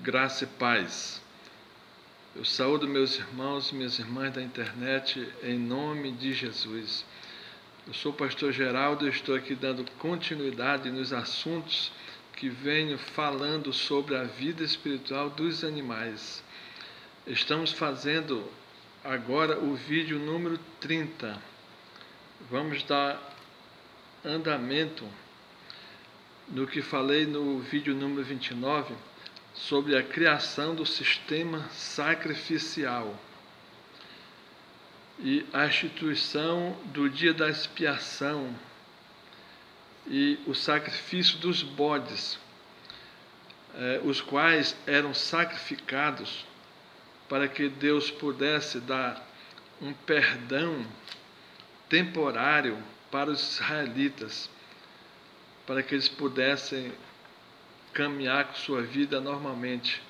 Graça e paz. Eu saúdo meus irmãos e minhas irmãs da internet em nome de Jesus. Eu sou o pastor Geraldo e estou aqui dando continuidade nos assuntos que venho falando sobre a vida espiritual dos animais. Estamos fazendo agora o vídeo número 30. Vamos dar andamento no que falei no vídeo número 29, sobre a criação do sistema sacrificial e a instituição do dia da expiação e o sacrifício dos bodes, os quais eram sacrificados para que Deus pudesse dar um perdão temporário para os israelitas, para que eles pudessem caminhar com sua vida normalmente,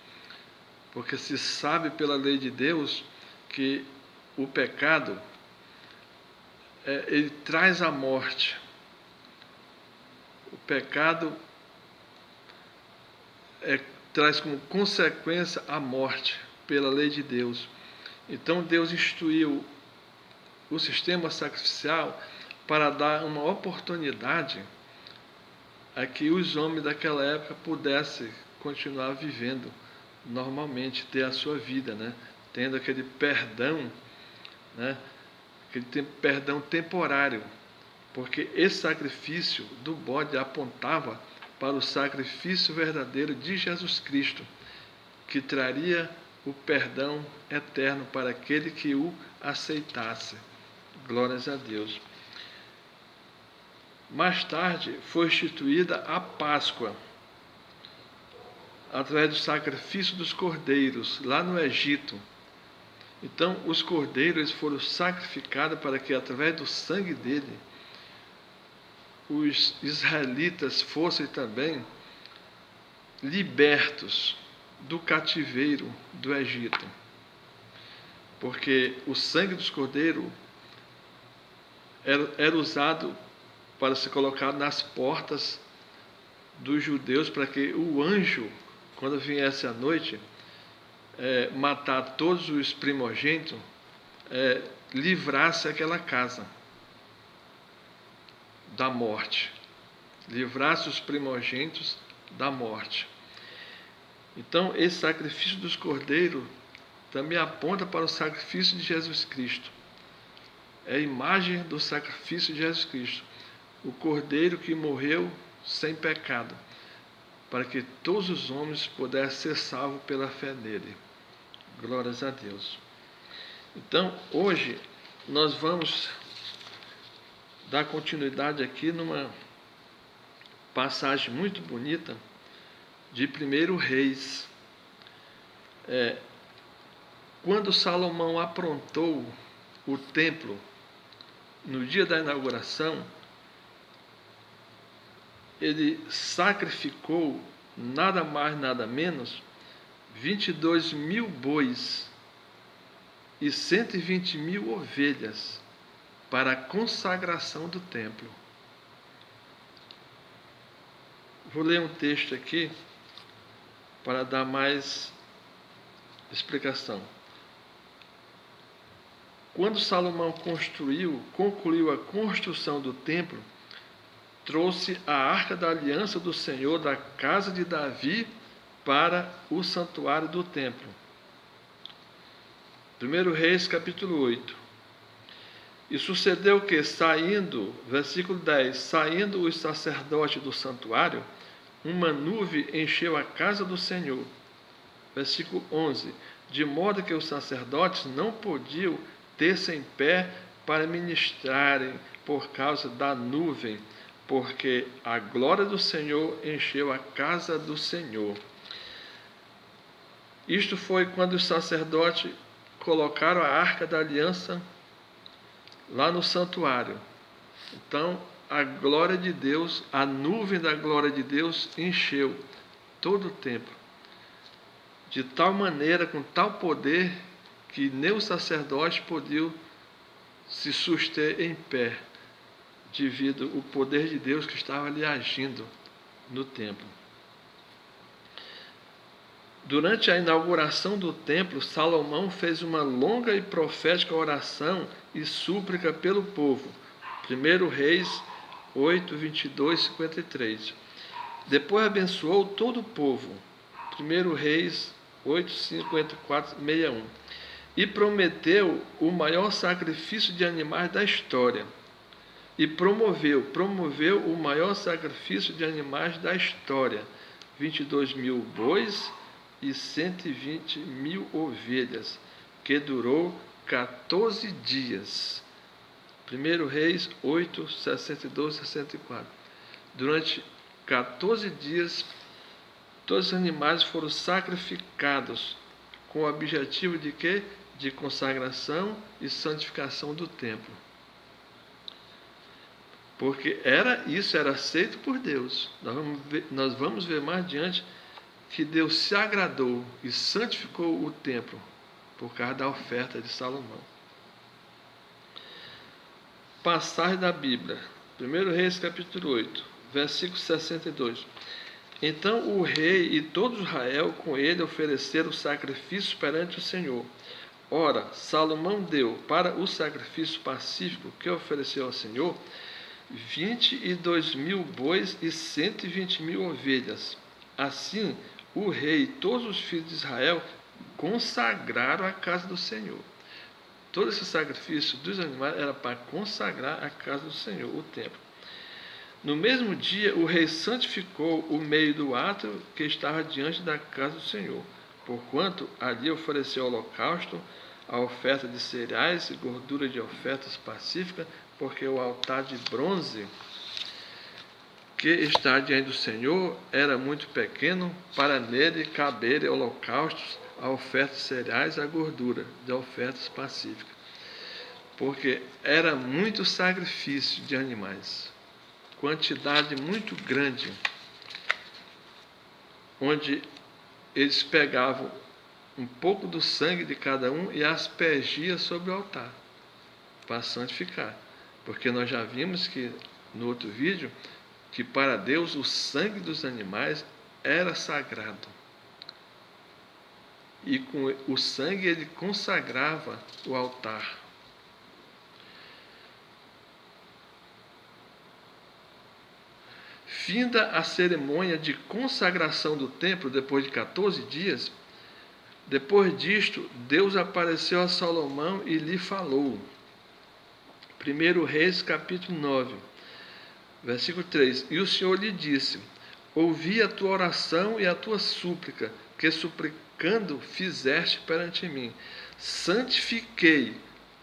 porque se sabe pela lei de Deus que o pecado ele traz a morte. O pecado traz como consequência a morte pela lei de Deus. Então Deus instituiu o sistema sacrificial para dar uma oportunidade a que os homens daquela época pudessem continuar vivendo normalmente, ter a sua vida, tendo aquele perdão, aquele perdão temporário, porque esse sacrifício do bode apontava para o sacrifício verdadeiro de Jesus Cristo, que traria o perdão eterno para aquele que o aceitasse. Glórias a Deus. Mais tarde foi instituída a Páscoa, através do sacrifício dos cordeiros, lá no Egito. Então, os cordeiros foram sacrificados para que, através do sangue dele, os israelitas fossem também libertos do cativeiro do Egito. Porque o sangue dos cordeiros era usado para ser colocado nas portas dos judeus, para que o anjo, quando viesse à noite, matar todos os primogênitos, livrasse aquela casa da morte, livrasse os primogênitos da morte. Então, esse sacrifício dos cordeiros também aponta para o sacrifício de Jesus Cristo. É a imagem do sacrifício de Jesus Cristo, o cordeiro que morreu sem pecado, para que todos os homens pudessem ser salvos pela fé nele. Glórias a Deus. Então, hoje, nós vamos dar continuidade aqui numa passagem muito bonita de 1 Reis. Quando Salomão aprontou o templo, no dia da inauguração, ele sacrificou nada mais, nada menos, 22.000 bois e 120.000 ovelhas para a consagração do templo. Vou ler um texto aqui para dar mais explicação. Quando Salomão concluiu a construção do templo, trouxe a arca da aliança do Senhor da casa de Davi para o santuário do templo. 1 Reis, capítulo 8. E sucedeu que, versículo 10, saindo os sacerdotes do santuário, uma nuvem encheu a casa do Senhor. Versículo 11. De modo que os sacerdotes não podiam ter-se em pé para ministrarem por causa da nuvem, porque a glória do Senhor encheu a casa do Senhor. Isto foi quando os sacerdotes colocaram a arca da aliança lá no santuário. Então, a glória de Deus, a nuvem da glória de Deus encheu todo o templo, de tal maneira, com tal poder, que nem os sacerdotes podiam se suster em pé, devido ao poder de Deus que estava ali agindo no templo. Durante a inauguração do templo, Salomão fez uma longa e profética oração e súplica pelo povo. 1 Reis 8, 22, 53. Depois abençoou todo o povo. 1 Reis 8, 54, 61. E prometeu o maior sacrifício de animais da história. E promoveu o maior sacrifício de animais da história. 22.000 bois e 120.000 ovelhas, que durou 14 dias. 1 Reis 8, 62, 64. Durante 14 dias, todos os animais foram sacrificados com o objetivo de quê? De consagração e santificação do templo. Porque isso era aceito por Deus. Nós vamos ver mais adiante que Deus se agradou e santificou o templo por causa da oferta de Salomão. Passagem da Bíblia, 1 Reis capítulo 8, versículo 62. Então o rei e todo Israel com ele ofereceram sacrifício perante o Senhor. Ora, Salomão deu para o sacrifício pacífico que ofereceu ao Senhor 22.000 bois e 120.000 ovelhas. Assim, o rei e todos os filhos de Israel consagraram a casa do Senhor. Todo esse sacrifício dos animais era para consagrar a casa do Senhor, o templo. No mesmo dia, o rei santificou o meio do átrio que estava diante da casa do Senhor, porquanto ali ofereceu holocausto, a oferta de cereais e gordura de ofertas pacíficas, porque o altar de bronze que está diante do Senhor era muito pequeno para nele caberem holocaustos, a oferta de cereais, a gordura de ofertas pacíficas, porque era muito sacrifício de animais, quantidade muito grande, onde eles pegavam um pouco do sangue de cada um e aspergia sobre o altar para santificar, porque nós já vimos que no outro vídeo que para Deus o sangue dos animais era sagrado. E com o sangue ele consagrava o altar. Finda a cerimônia de consagração do templo, depois de 14 dias, depois disto, Deus apareceu a Salomão e lhe falou. 1 Reis, capítulo 9, versículo 3. E o Senhor lhe disse: ouvi a tua oração e a tua súplica, que suplicando fizeste perante mim. Santifiquei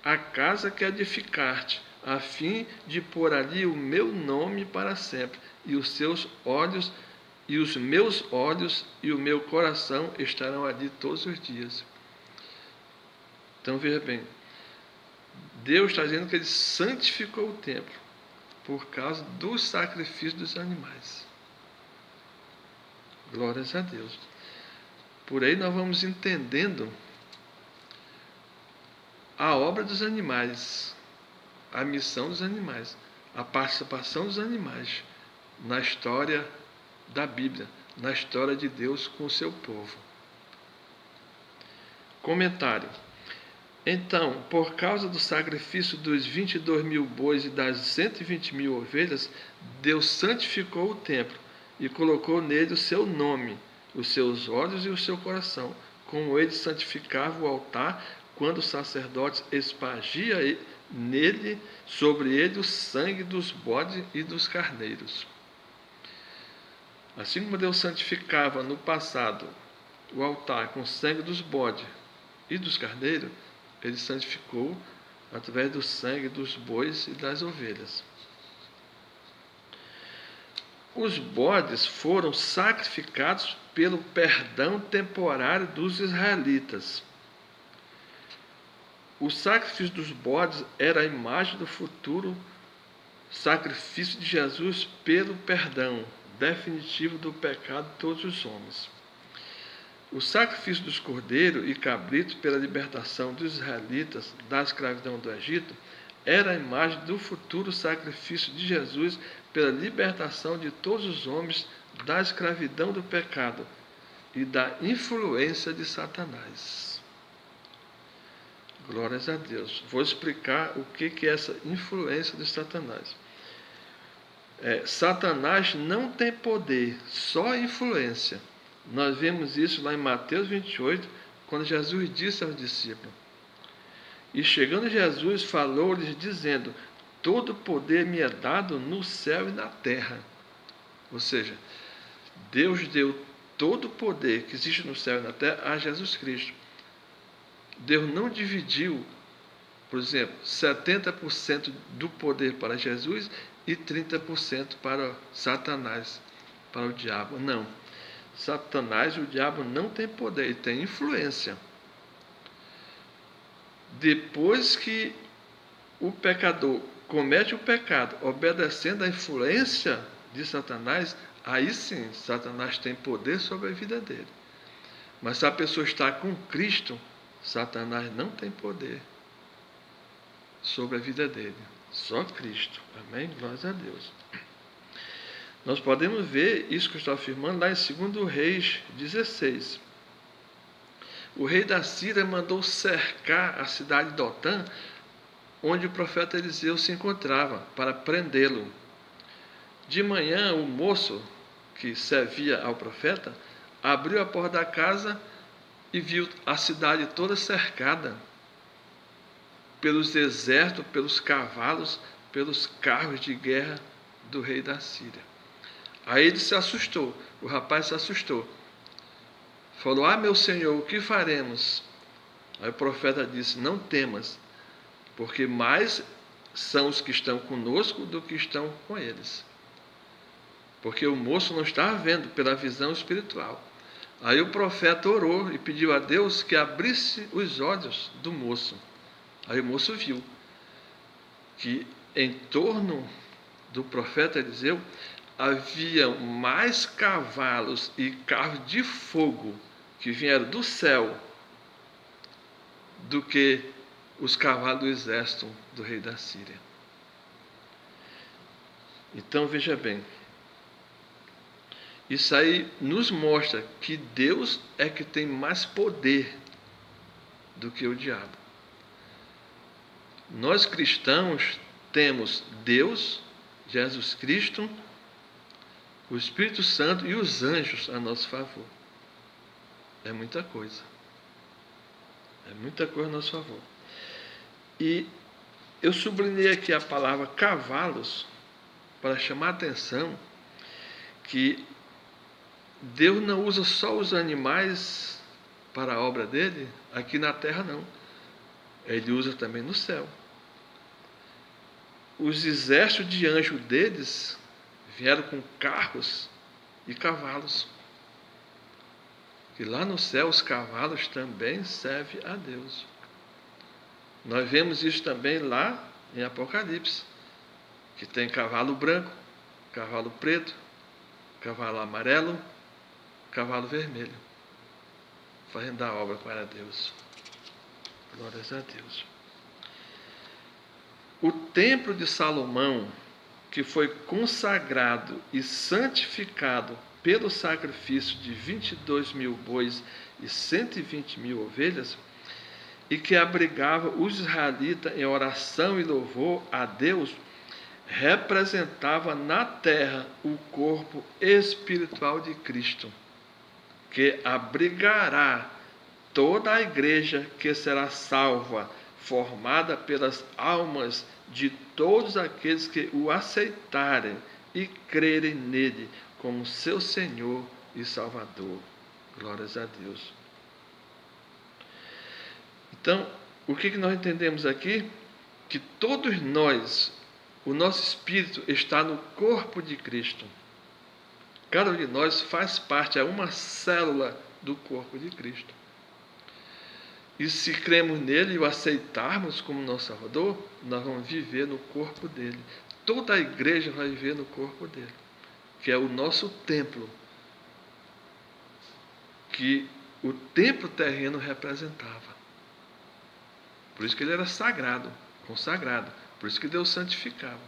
a casa que edificaste, a fim de pôr ali o meu nome para sempre, e os seus olhos, e os meus olhos e o meu coração estarão ali todos os dias. Então veja bem, Deus está dizendo que ele santificou o templo por causa dos sacrifícios dos animais. Glórias a Deus. Por aí nós vamos entendendo a obra dos animais, a missão dos animais, a participação dos animais na história da Bíblia, na história de Deus com o seu povo. Comentário. Então, por causa do sacrifício dos 22.000 bois e das 120.000 ovelhas, Deus santificou o templo e colocou nele o seu nome, os seus olhos e o seu coração, como ele santificava o altar quando o sacerdote espargia nele, sobre ele, o sangue dos bodes e dos carneiros. Assim como Deus santificava no passado o altar com o sangue dos bodes e dos carneiros, ele santificou através do sangue dos bois e das ovelhas. Os bodes foram sacrificados pelo perdão temporário dos israelitas. O sacrifício dos bodes era a imagem do futuro sacrifício de Jesus pelo perdão definitivo do pecado de todos os homens. O sacrifício dos cordeiros e cabritos pela libertação dos israelitas da escravidão do Egito era a imagem do futuro sacrifício de Jesus pela libertação de todos os homens da escravidão do pecado, e da influência de Satanás. Glórias a Deus. Vou explicar o que é essa influência de Satanás. Satanás não tem poder, só influência. Nós vemos isso lá em Mateus 28, quando Jesus disse aos discípulos: e chegando Jesus, falou-lhes dizendo: todo poder me é dado no céu e na terra. Ou seja, Deus deu todo o poder que existe no céu e na terra a Jesus Cristo. Deus não dividiu, por exemplo, 70% do poder para Jesus e 30% para Satanás, para o diabo. Não. Satanás e o diabo não têm poder, ele tem influência. Depois que o pecador comete o pecado obedecendo à influência de Satanás, aí sim, Satanás tem poder sobre a vida dele. Mas se a pessoa está com Cristo, Satanás não tem poder sobre a vida dele. Só Cristo. Amém? Glórias a Deus. Nós podemos ver isso que eu estou afirmando lá em 2 Reis 16. O rei da Síria mandou cercar a cidade de Dotã, onde o profeta Eliseu se encontrava, para prendê-lo. De manhã, o moço que servia ao profeta abriu a porta da casa e viu a cidade toda cercada pelos exércitos, pelos cavalos, pelos carros de guerra do rei da Síria. Aí ele se assustou, o rapaz se assustou. Falou: meu senhor, o que faremos? Aí o profeta disse: não temas, porque mais são os que estão conosco do que estão com eles. Porque o moço não estava vendo pela visão espiritual. Aí o profeta orou e pediu a Deus que abrisse os olhos do moço. Aí o moço viu que em torno do profeta Eliseu havia mais cavalos e carros de fogo que vieram do céu do que os cavalos do exército do rei da Síria. Então veja bem, isso aí nos mostra que Deus é que tem mais poder do que o diabo. Nós cristãos temos Deus, Jesus Cristo, o Espírito Santo e os anjos a nosso favor. É muita coisa. É muita coisa a nosso favor. E eu sublinhei aqui a palavra cavalos para chamar a atenção que Deus não usa só os animais para a obra dele, aqui na terra não. Ele usa também no céu. Os exércitos de anjos deles vieram com carros e cavalos. E lá no céu os cavalos também servem a Deus. Nós vemos isso também lá em Apocalipse, que tem cavalo branco, cavalo preto, cavalo amarelo, cavalo vermelho, fazendo a obra para Deus. Glórias a Deus. O templo de Salomão, que foi consagrado e santificado pelo sacrifício de 22.000 bois e 120.000 ovelhas, e que abrigava os israelitas em oração e louvor a Deus, representava na terra o corpo espiritual de Cristo, que abrigará toda a igreja que será salva, formada pelas almas de todos aqueles que o aceitarem e crerem nele como seu Senhor e Salvador. Glórias a Deus. Então, o que nós entendemos aqui? Que todos nós, o nosso espírito está no corpo de Cristo. Cada um de nós faz parte, é uma célula do corpo de Cristo. E se cremos nele e o aceitarmos como nosso Salvador, nós vamos viver no corpo dele. Toda a igreja vai viver no corpo dele, que é o nosso templo, que o templo terreno representava. Por isso que ele era sagrado, consagrado. Por isso que Deus santificava.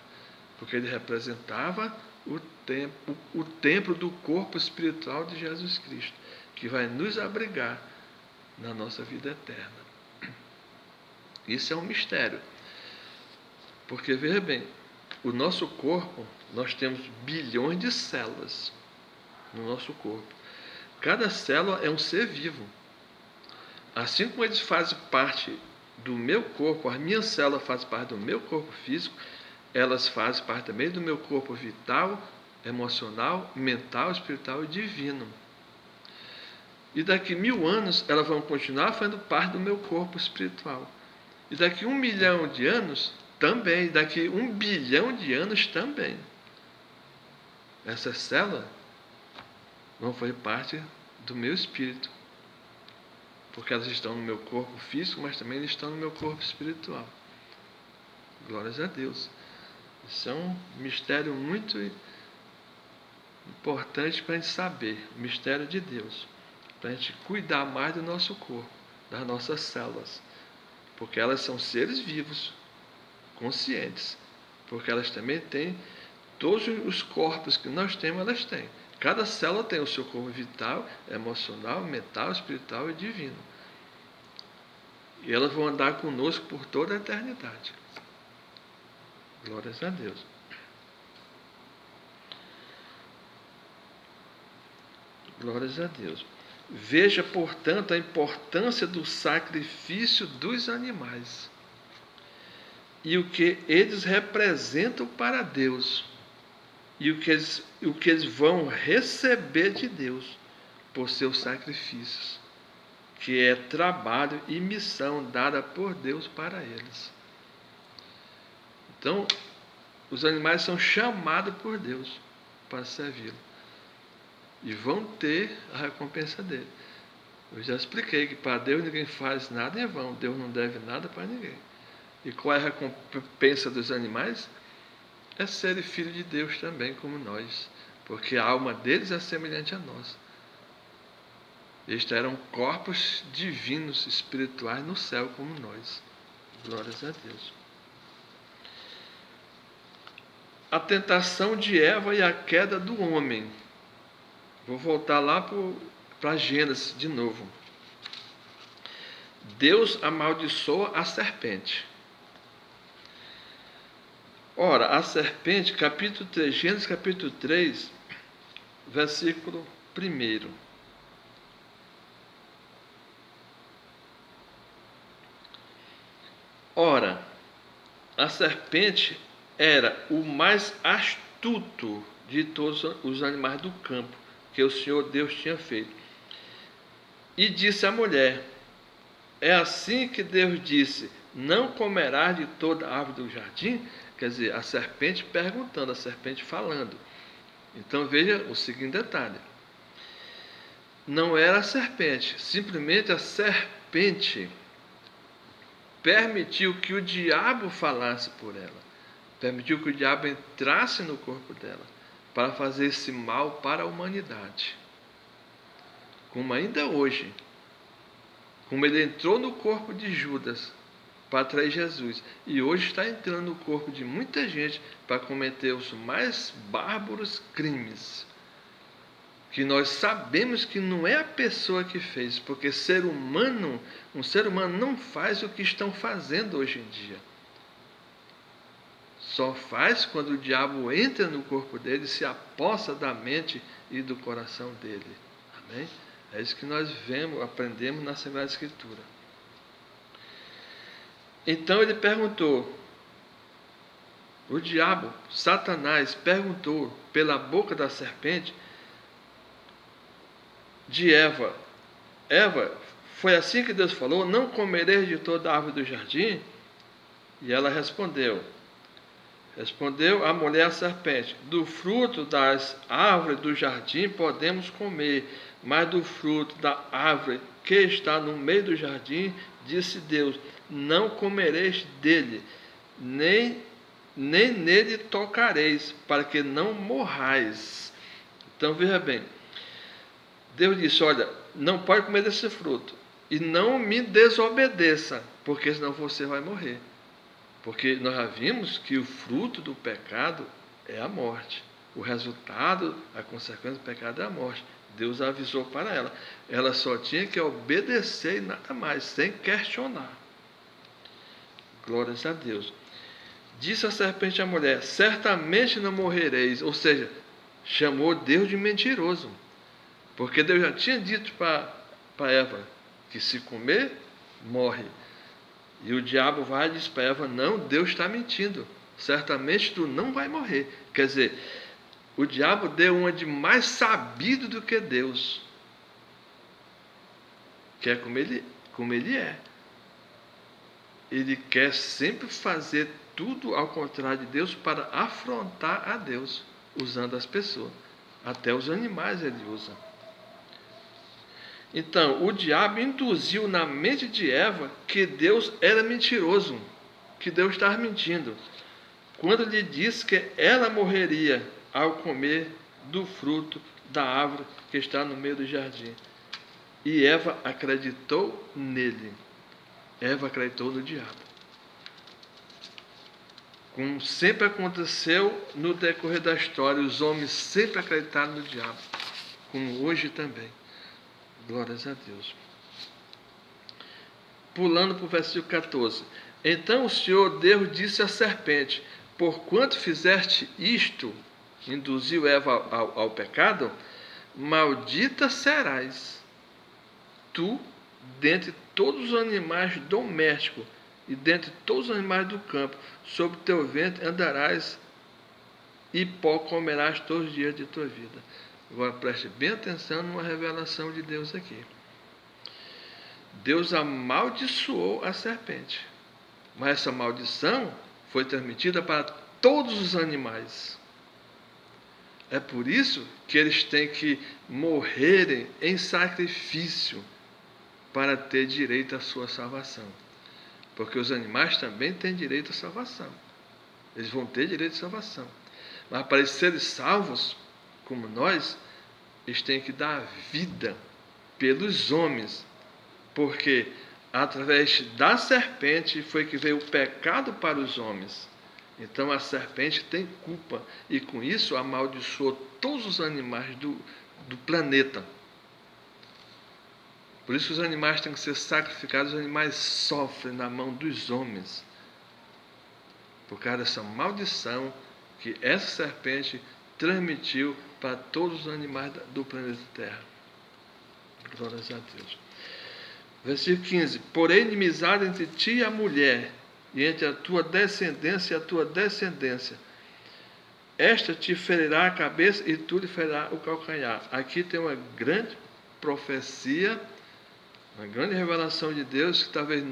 Porque ele representava o templo do corpo espiritual de Jesus Cristo. que vai nos abrigar na nossa vida eterna. Isso é um mistério. Porque, veja bem, o nosso corpo, nós temos bilhões de células no nosso corpo. Cada célula é um ser vivo. Assim como eles fazem parte do meu corpo, as minhas células fazem parte do meu corpo físico, elas fazem parte também do meu corpo vital, emocional, mental, espiritual e divino. E daqui 1000 anos elas vão continuar fazendo parte do meu corpo espiritual. E daqui 1 milhão de anos também. Daqui 1 bilhão de anos também. Essas células vão fazer parte do meu espírito. Porque elas estão no meu corpo físico, mas também estão no meu corpo espiritual. Glórias a Deus. Isso é um mistério muito importante para a gente saber. O mistério de Deus. Para a gente cuidar mais do nosso corpo, das nossas células. Porque elas são seres vivos, conscientes. Porque elas também têm todos os corpos que nós temos, elas têm. Cada célula tem o seu corpo vital, emocional, mental, espiritual e divino. E elas vão andar conosco por toda a eternidade. Glórias a Deus. Glórias a Deus. Veja, portanto, a importância do sacrifício dos animais e o que eles representam para Deus e o que eles vão receber de Deus por seus sacrifícios, que é trabalho e missão dada por Deus para eles. Então, os animais são chamados por Deus para servi-lo e vão ter a recompensa dele. Eu já expliquei que para Deus ninguém faz nada em vão, Deus não deve nada para ninguém. E qual é a recompensa dos animais? É serem filhos de Deus também, como nós, porque a alma deles é semelhante a nós. Eles terão corpos divinos, espirituais no céu, como nós. Glórias a Deus. A tentação de Eva e a queda do homem. Vou voltar lá para Gênesis de novo. Deus amaldiçoa a serpente. Ora, a serpente, capítulo 3, Gênesis capítulo 3, versículo 1. Ora, a serpente era o mais astuto de todos os animais do campo que o Senhor Deus tinha feito. E disse à mulher: é assim que Deus disse: não comerás de toda árvore do jardim? Quer dizer, a serpente perguntando, a serpente falando. Então veja o seguinte detalhe. Não era a serpente, simplesmente a serpente permitiu que o diabo falasse por ela. Permitiu que o diabo entrasse no corpo dela para fazer esse mal para a humanidade. Como ainda hoje, como ele entrou no corpo de Judas para atrair Jesus, e hoje está entrando no corpo de muita gente para cometer os mais bárbaros crimes, que nós sabemos que não é a pessoa que fez, porque um ser humano não faz o que estão fazendo hoje em dia. Só faz quando o diabo entra no corpo dele e se apossa da mente e do coração dele. Amém? É isso que nós aprendemos na Sagrada Escritura. Então ele perguntou, o diabo, Satanás, perguntou pela boca da serpente de Eva: Eva, foi assim que Deus falou, não comereis de toda a árvore do jardim? E ela respondeu a mulher à serpente: do fruto das árvores do jardim podemos comer, mas do fruto da árvore que está no meio do jardim, disse Deus: não comereis dele, nem nele tocareis, para que não morrais. Então veja bem, Deus disse: olha, não pode comer desse fruto, e não me desobedeça, porque senão você vai morrer. Porque nós já vimos que o fruto do pecado é a morte. O resultado, a consequência do pecado é a morte. Deus avisou para ela. Ela só tinha que obedecer e nada mais, sem questionar. Glórias a Deus. Disse a serpente à mulher: certamente não morrereis. Ou seja, chamou Deus de mentiroso. Porque Deus já tinha dito para Eva que se comer, morre. E o diabo vai e diz para Eva: não, Deus está mentindo. Certamente tu não vai morrer. Quer dizer, o diabo deu uma de mais sabido do que Deus. Que é como ele é. Ele quer sempre fazer tudo ao contrário de Deus para afrontar a Deus, usando as pessoas. Até os animais ele usa. Então, o diabo induziu na mente de Eva que Deus era mentiroso, que Deus estava mentindo, quando lhe disse que ela morreria ao comer do fruto da árvore que está no meio do jardim. E Eva acreditou nele. Eva acreditou no diabo. Como sempre aconteceu no decorrer da história, os homens sempre acreditaram no diabo, como hoje também. Glórias a Deus. Pulando para o versículo 14. Então o Senhor Deus disse à serpente: porquanto fizeste isto, induziu Eva ao pecado, maldita serás tu dentre todos os animais domésticos e dentre todos os animais do campo. Sobre teu ventre andarás e pó comerás todos os dias de tua vida. Agora preste bem atenção numa revelação de Deus aqui. Deus amaldiçoou a serpente, mas essa maldição foi transmitida para todos os animais. É por isso que eles têm que morrerem em sacrifício para ter direito à sua salvação. Porque os animais também têm direito à salvação. Eles vão ter direito à salvação. Mas para eles serem salvos, como nós, eles têm que dar vida pelos homens. Porque através da serpente foi que veio o pecado para os homens. Então a serpente tem culpa. E com isso amaldiçoou todos os animais do planeta. Por isso os animais têm que ser sacrificados, os animais sofrem na mão dos homens. Por causa dessa maldição que essa serpente transmitiu para todos os animais do planeta Terra. Glórias a Deus. Versículo 15. Porém, inimizade entre ti e a mulher, e entre a tua descendência e a tua descendência. Esta te ferirá a cabeça e tu lhe ferirá o calcanhar. Aqui tem uma grande profecia, uma grande revelação de Deus, que talvez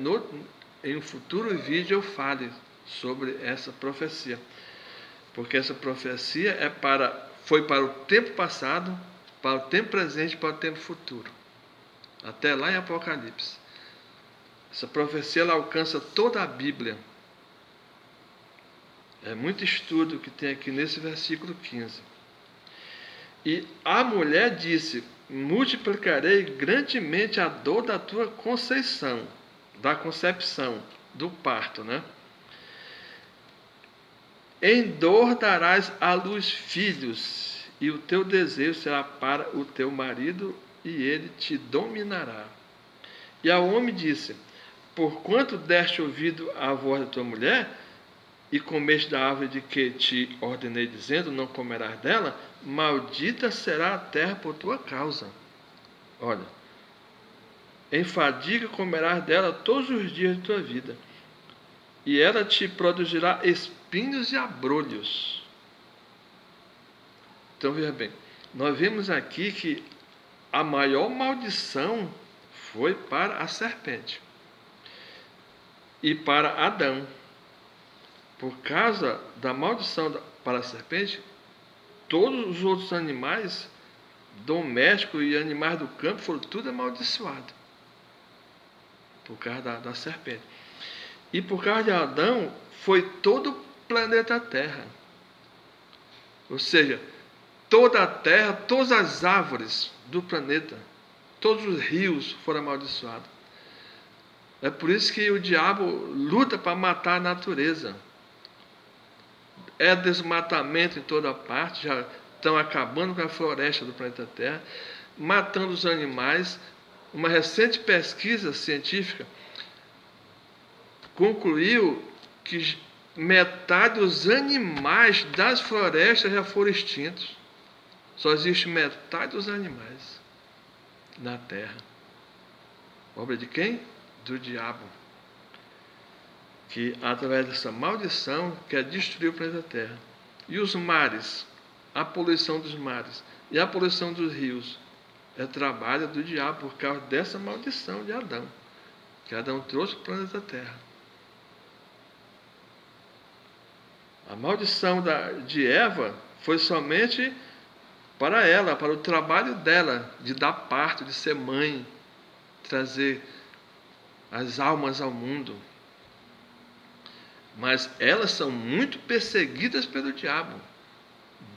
em um futuro vídeo eu fale sobre essa profecia. Porque essa profecia foi para o tempo passado, para o tempo presente e para o tempo futuro. Até lá em Apocalipse. Essa profecia ela alcança toda a Bíblia. É muito estudo que tem aqui nesse versículo 15. E a mulher disse: multiplicarei grandemente a dor da tua conceição, da concepção, do parto, né? Em dor darás à luz filhos, e o teu desejo será para o teu marido, e ele te dominará. E ao homem disse: porquanto deste ouvido à voz da tua mulher, e comeste da árvore de que te ordenei, dizendo: não comerás dela, maldita será a terra por tua causa. Olha, em fadiga comerás dela todos os dias de tua vida, e ela te produzirá espinhos e abrolhos. Então veja bem, nós vemos aqui que a maior maldição foi para a serpente e para Adão. Por causa da maldição para a serpente, todos os outros animais domésticos e animais do campo foram tudo amaldiçoados. Por causa da serpente. E por causa de Adão, foi todo o planeta Terra. Ou seja, toda a terra, todas as árvores do planeta, todos os rios foram amaldiçoados. É por isso que o diabo luta para matar a natureza. É desmatamento em toda parte, já estão acabando com a floresta do planeta Terra. matando os animais. Uma recente pesquisa científica concluiu que metade dos animais das florestas já foram extintos. Só existe metade dos animais na Terra. Obra de quem? Do diabo. Que através dessa maldição quer destruir o planeta Terra. E os mares, a poluição dos mares e a poluição dos rios é trabalho do diabo por causa dessa maldição de Adão, que Adão trouxe para o planeta Terra. A maldição de Eva foi somente para ela, para o trabalho dela, de dar parto, de ser mãe, trazer as almas ao mundo. Mas elas são muito perseguidas pelo diabo.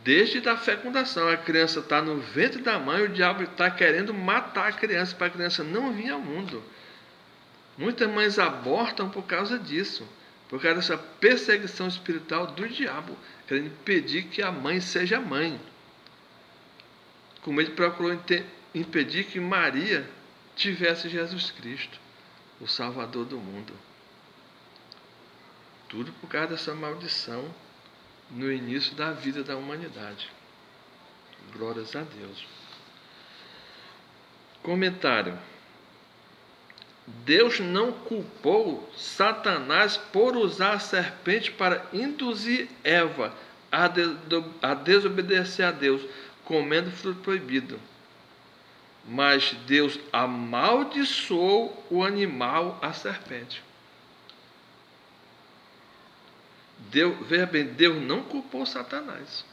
Desde a fecundação, a criança está no ventre da mãe, o diabo está querendo matar a criança, para a criança não vir ao mundo. Muitas mães abortam por causa disso, por causa dessa perseguição espiritual do diabo, querendo impedir que a mãe seja mãe. Como ele procurou impedir que Maria tivesse Jesus Cristo, o Salvador do mundo. Tudo por causa dessa maldição no início da vida da humanidade. Glórias a Deus. Comentário. Deus não culpou Satanás por usar a serpente para induzir Eva a desobedecer a Deus, comendo fruto proibido. Mas Deus amaldiçoou o animal, a serpente. Veja bem, Deus não culpou Satanás.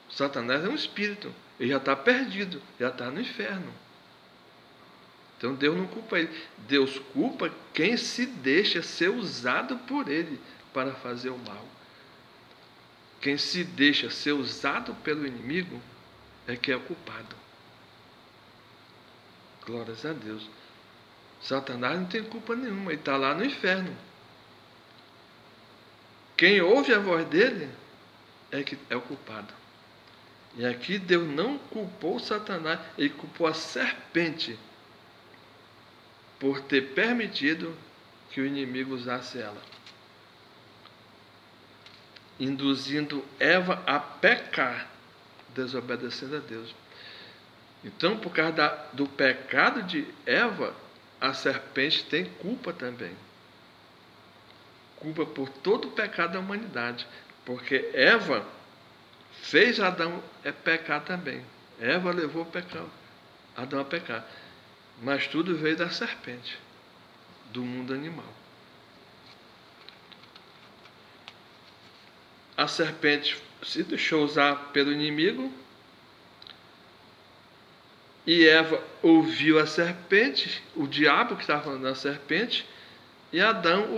Satanás é um espírito. Ele já está perdido, já está no inferno. Então Deus não culpa ele. Deus culpa quem se deixa ser usado por ele para fazer o mal. Quem se deixa ser usado pelo inimigo é que é o culpado. Glórias a Deus. Satanás não tem culpa nenhuma, ele está lá no inferno. Quem ouve a voz dele é que é o culpado. E aqui Deus não culpou Satanás, ele culpou a serpente por ter permitido que o inimigo usasse ela, induzindo Eva a pecar, desobedecendo a Deus. Então, por causa do pecado de Eva, a serpente tem culpa também. Culpa por todo o pecado da humanidade, porque Eva fez Adão pecar também. Eva levou o pecado, Adão a pecar. Mas tudo veio da serpente, do mundo animal. A serpente se deixou usar pelo inimigo, e Eva ouviu a serpente, o diabo que estava falando da serpente, e Adão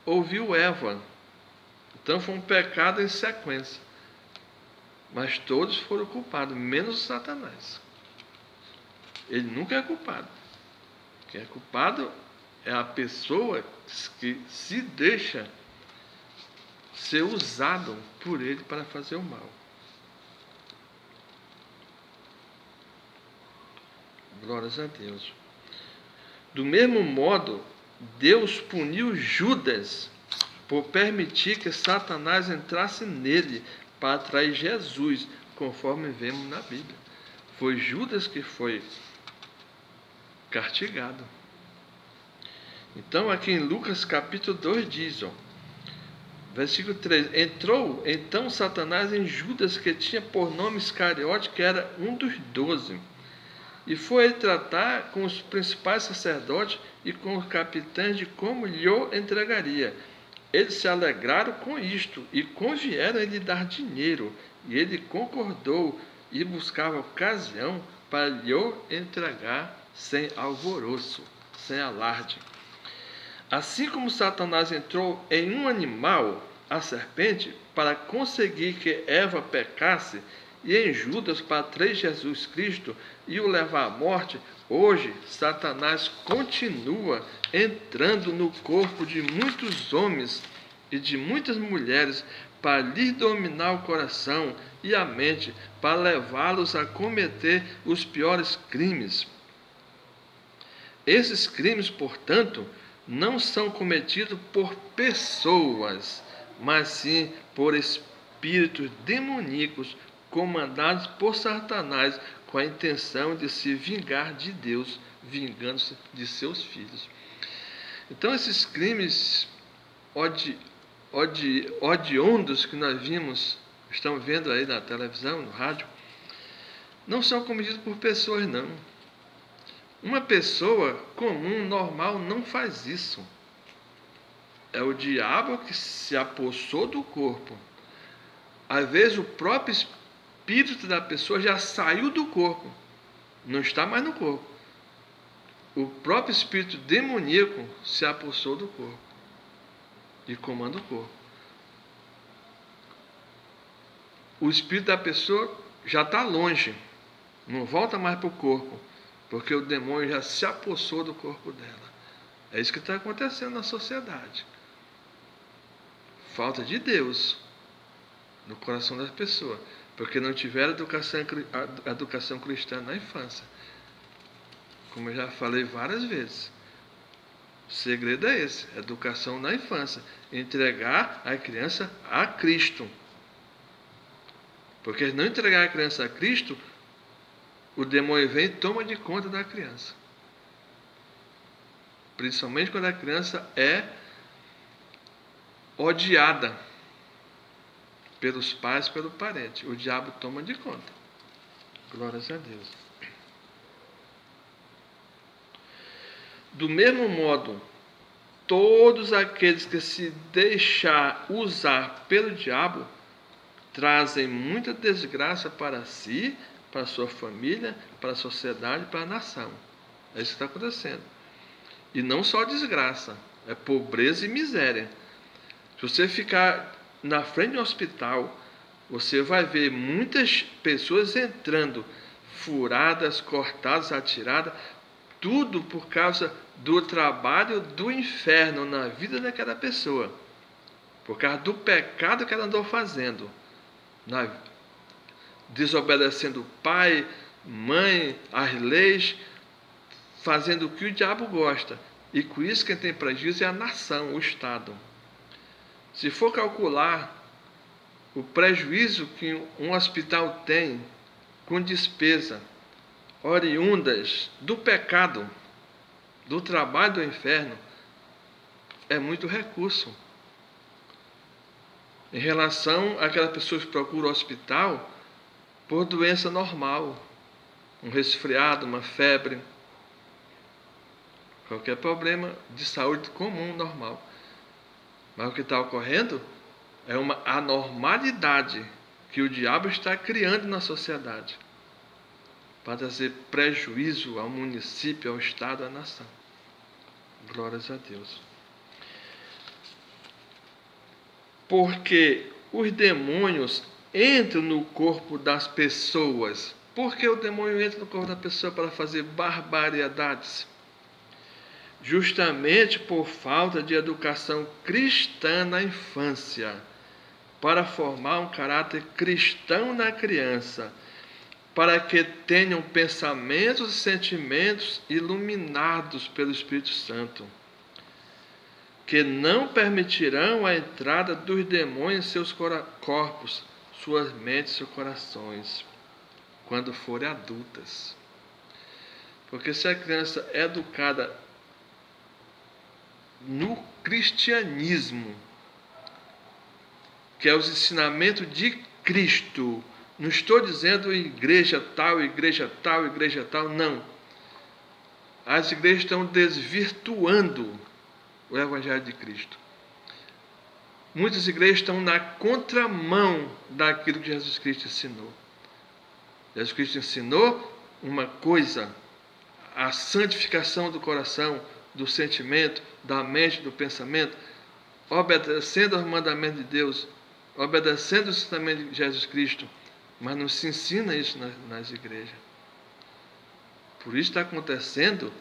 ouviu Eva. Então foi um pecado em sequência. Mas todos foram culpados, menos Satanás. Ele nunca é culpado. Quem é culpado é a pessoa que se deixa ser usado por ele para fazer o mal. Glórias a Deus. Do mesmo modo, Deus puniu Judas por permitir que Satanás entrasse nele para atrair Jesus, conforme vemos na Bíblia. Foi Judas que foi castigado. Então, aqui em Lucas capítulo 2 diz, versículo 3: entrou então Satanás em Judas, que tinha por nome Iscariote, que era um dos 12. E foi ele tratar com os principais sacerdotes e com os capitães de como lhe entregaria. Eles se alegraram com isto e convieram a lhe dar dinheiro. E ele concordou e buscava ocasião para lhe entregar sem alvoroço, sem alarde. Assim como Satanás entrou em um animal, a serpente, para conseguir que Eva pecasse, e em Judas para trair Jesus Cristo e o levar à morte, hoje Satanás continua entrando no corpo de muitos homens e de muitas mulheres para lhes dominar o coração e a mente, para levá-los a cometer os piores crimes. Esses crimes, portanto, não são cometidos por pessoas, mas sim por espíritos demoníacos comandados por Satanás com a intenção de se vingar de Deus, vingando-se de seus filhos. Então, esses crimes odiondos que nós estamos vendo aí na televisão, no rádio, não são cometidos por pessoas, não. Uma pessoa comum, normal, não faz isso. É o diabo que se apossou do corpo. Às vezes o próprio espírito da pessoa já saiu do corpo, não está mais no corpo. O próprio espírito demoníaco se apossou do corpo e comanda o corpo. O espírito da pessoa já está longe, não volta mais para o corpo, porque o demônio já se apossou do corpo dela. É isso que está acontecendo na sociedade. Falta de Deus no coração das pessoas, porque não tiveram educação cristã na infância. Como eu já falei várias vezes. O segredo é esse, educação na infância. Entregar a criança a Cristo. Porque se não entregar a criança a Cristo, o demônio vem e toma de conta da criança. Principalmente quando a criança é odiada pelos pais, pelo parente. O diabo toma de conta. Glórias a Deus. Do mesmo modo, todos aqueles que se deixar usar pelo diabo trazem muita desgraça para si, para a sua família, para a sociedade, para a nação. É isso que está acontecendo. E não só desgraça, é pobreza e miséria. Se você ficar na frente de um hospital, você vai ver muitas pessoas entrando, furadas, cortadas, atiradas, tudo por causa do trabalho do inferno na vida daquela pessoa. Por causa do pecado que ela andou fazendo. Desobedecendo o pai, mãe, as leis, fazendo o que o diabo gosta. E com isso quem tem prejuízo é a nação, o Estado. Se for calcular o prejuízo que um hospital tem com despesa oriundas do pecado, do trabalho do inferno, é muito recurso. Em relação àquelas pessoas que procuram o hospital por doença normal, um resfriado, uma febre, qualquer problema de saúde comum, normal. Mas o que está ocorrendo é uma anormalidade que o diabo está criando na sociedade para trazer prejuízo ao município, ao Estado, à nação. Glórias a Deus. Porque os demônios entram no corpo das pessoas. Por que o demônio entra no corpo da pessoa para fazer barbaridades? Justamente por falta de educação cristã na infância, para formar um caráter cristão na criança, para que tenham pensamentos e sentimentos iluminados pelo Espírito Santo, que não permitirão a entrada dos demônios em seus corpos, suas mentes e seus corações, quando forem adultas. Porque se a criança é educada no cristianismo, que é os ensinamentos de Cristo, não estou dizendo igreja tal, igreja tal, igreja tal, não. As igrejas estão desvirtuando o Evangelho de Cristo. Muitas igrejas estão na contramão daquilo que Jesus Cristo ensinou. Jesus Cristo ensinou uma coisa, a santificação do coração, do sentimento, da mente, do pensamento, obedecendo aos mandamentos de Deus, obedecendo o ensinamento de Jesus Cristo, mas não se ensina isso nas igrejas. Por isso está acontecendo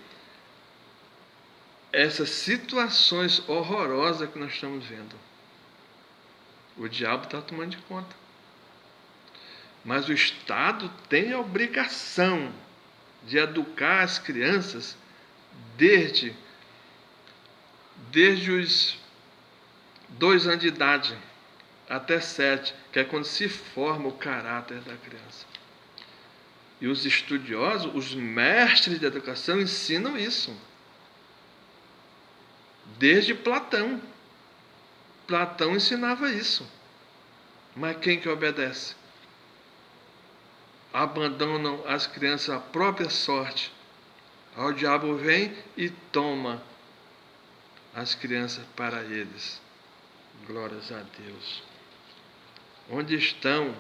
essas situações horrorosas que nós estamos vendo. O diabo está tomando de conta. Mas o Estado tem a obrigação de educar as crianças desde os 2 anos de idade até 7, que é quando se forma o caráter da criança. E os estudiosos, os mestres da educação, ensinam isso. Desde Platão. Platão ensinava isso. Mas quem que obedece? Abandonam as crianças à própria sorte. O diabo vem e toma as crianças para eles. Glórias a Deus. Onde estão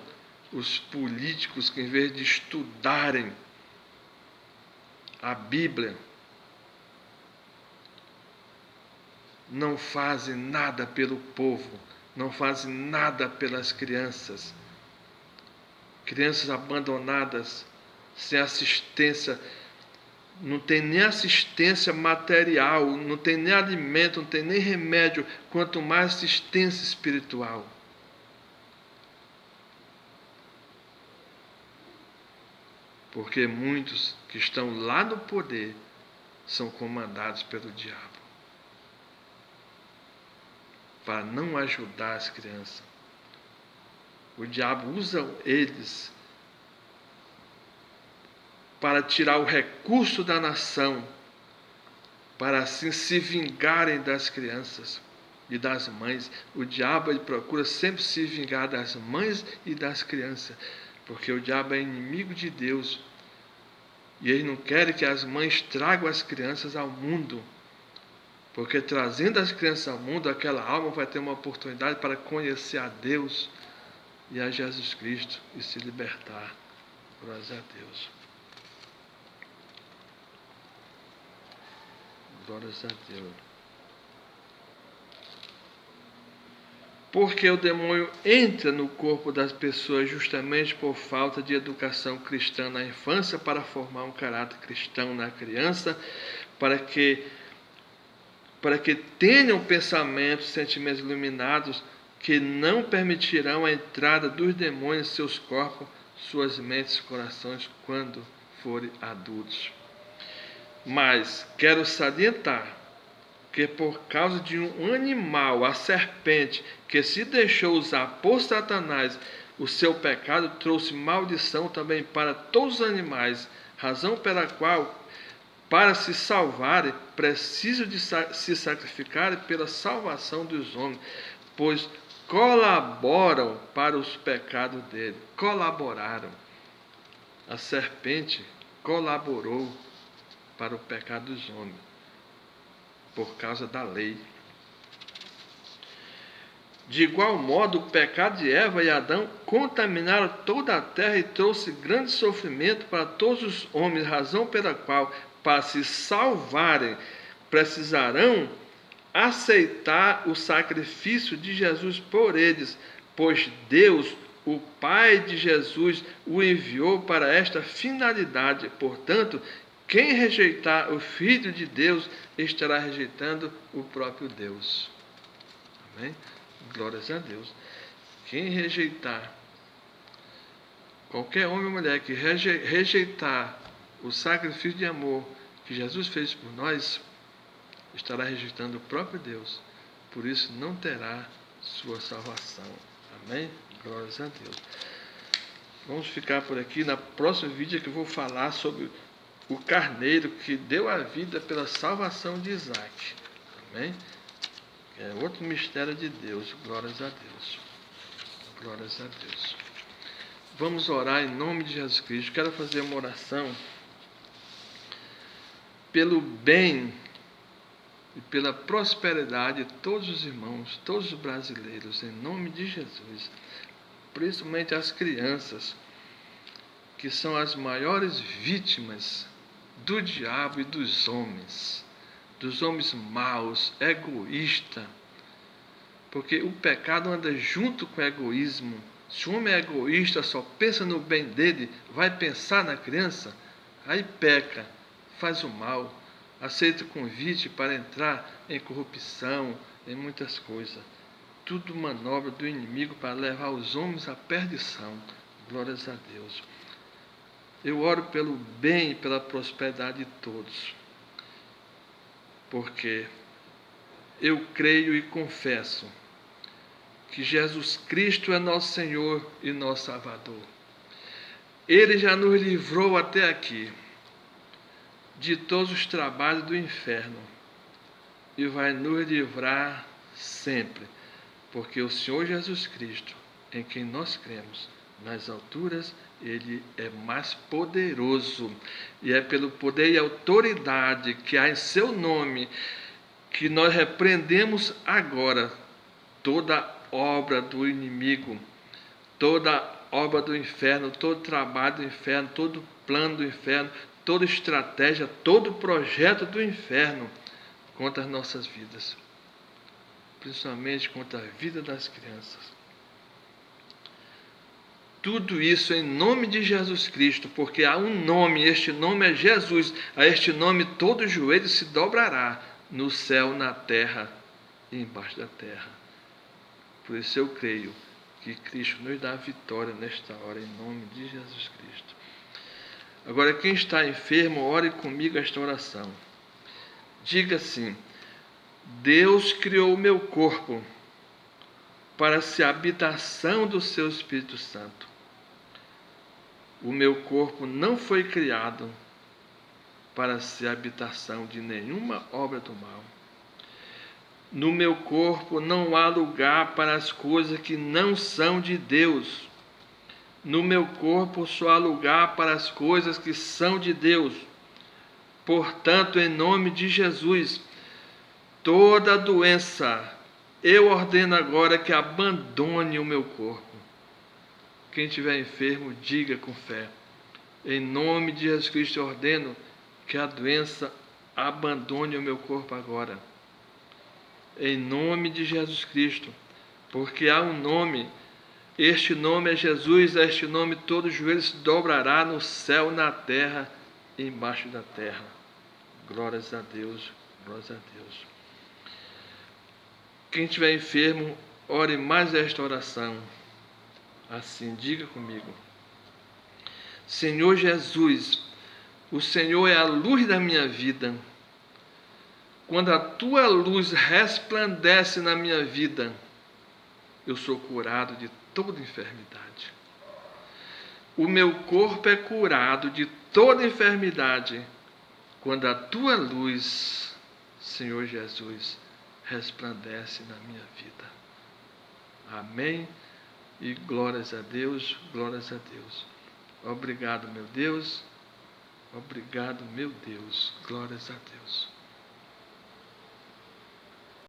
os políticos que, em vez de estudarem a Bíblia, não fazem nada pelo povo, não fazem nada pelas crianças? Crianças abandonadas, sem assistência, não tem nem assistência material, não tem nem alimento, não tem nem remédio, quanto mais assistência espiritual. Porque muitos que estão lá no poder são comandados pelo diabo para não ajudar as crianças. O diabo usa eles para tirar o recurso da nação, para assim se vingarem das crianças e das mães. O diabo ele procura sempre se vingar das mães e das crianças, porque o diabo é inimigo de Deus. E ele não quer que as mães tragam as crianças ao mundo, porque trazendo as crianças ao mundo, aquela alma vai ter uma oportunidade para conhecer a Deus e a Jesus Cristo e se libertar. Glórias a Deus. Glórias a Deus. Porque o demônio entra no corpo das pessoas justamente por falta de educação cristã na infância, para formar um caráter cristão na criança, para que tenham pensamentos, sentimentos iluminados que não permitirão a entrada dos demônios em seus corpos, suas mentes e corações quando forem adultos. Mas quero salientar que por causa de um animal, a serpente, que se deixou usar por Satanás, o seu pecado trouxe maldição também para todos os animais, razão pela qual, para se salvarem, precisam de se sacrificarem pela salvação dos homens, pois colaboram para os pecados dele. Colaboraram. A serpente colaborou para o pecado dos homens, por causa da lei. De igual modo, o pecado de Eva e Adão contaminaram toda a terra e trouxe grande sofrimento para todos os homens, razão pela qual, para se salvarem, precisarão aceitar o sacrifício de Jesus por eles, pois Deus, o Pai de Jesus, o enviou para esta finalidade. Portanto, quem rejeitar o Filho de Deus estará rejeitando o próprio Deus. Amém? Glórias a Deus. Quem rejeitar, qualquer homem ou mulher que rejeitar o sacrifício de amor que Jesus fez por nós, estará rejeitando o próprio Deus. Por isso não terá sua salvação. Amém? Glórias a Deus. Vamos ficar por aqui. Na próxima vídeo que eu vou falar sobre o carneiro que deu a vida pela salvação de Isaac. Amém? É outro mistério de Deus. Glórias a Deus. Glórias a Deus. Vamos orar em nome de Jesus Cristo. Quero fazer uma oração pelo bem e pela prosperidade de todos os irmãos, todos os brasileiros, em nome de Jesus. Principalmente as crianças, que são as maiores vítimas do diabo e dos homens maus, egoístas, porque o pecado anda junto com o egoísmo. Se o homem é egoísta, só pensa no bem dele, vai pensar na criança, aí peca, faz o mal, aceita o convite para entrar em corrupção, em muitas coisas. tudo manobra do inimigo para levar os homens à perdição. Glórias a Deus. Eu oro pelo bem e pela prosperidade de todos, porque eu creio e confesso que Jesus Cristo é nosso Senhor e nosso Salvador. Ele já nos livrou até aqui de todos os trabalhos do inferno e vai nos livrar sempre, porque o Senhor Jesus Cristo, em quem nós cremos, nas alturas, Ele é mais poderoso, e é pelo poder e autoridade que há em seu nome que nós repreendemos agora toda obra do inimigo, toda obra do inferno, todo trabalho do inferno, todo plano do inferno, toda estratégia, todo projeto do inferno contra as nossas vidas, principalmente contra a vida das crianças. Tudo isso em nome de Jesus Cristo, porque há um nome, este nome é Jesus. A este nome todo joelho se dobrará, no céu, na terra e embaixo da terra. Por isso eu creio que Cristo nos dá a vitória nesta hora, em nome de Jesus Cristo. Agora, quem está enfermo, ore comigo esta oração. Diga assim: Deus criou o meu corpo para ser a habitação do seu Espírito Santo. O meu corpo não foi criado para ser habitação de nenhuma obra do mal. No meu corpo não há lugar para as coisas que não são de Deus. No meu corpo só há lugar para as coisas que são de Deus. Portanto, em nome de Jesus, toda doença, eu ordeno agora que abandone o meu corpo. Quem estiver enfermo, diga com fé: em nome de Jesus Cristo, eu ordeno que a doença abandone o meu corpo agora. Em nome de Jesus Cristo, porque há um nome, este nome é Jesus, a este nome todo joelho se dobrará no céu, na terra e embaixo da terra. Glórias a Deus, glórias a Deus. Quem estiver enfermo, ore mais esta oração. Assim, diga comigo: Senhor Jesus, o Senhor é a luz da minha vida. Quando a tua luz resplandece na minha vida, eu sou curado de toda enfermidade. O meu corpo é curado de toda enfermidade quando a tua luz, Senhor Jesus, resplandece na minha vida. Amém? E glórias a Deus, glórias a Deus. Obrigado, meu Deus. Obrigado, meu Deus. Glórias a Deus.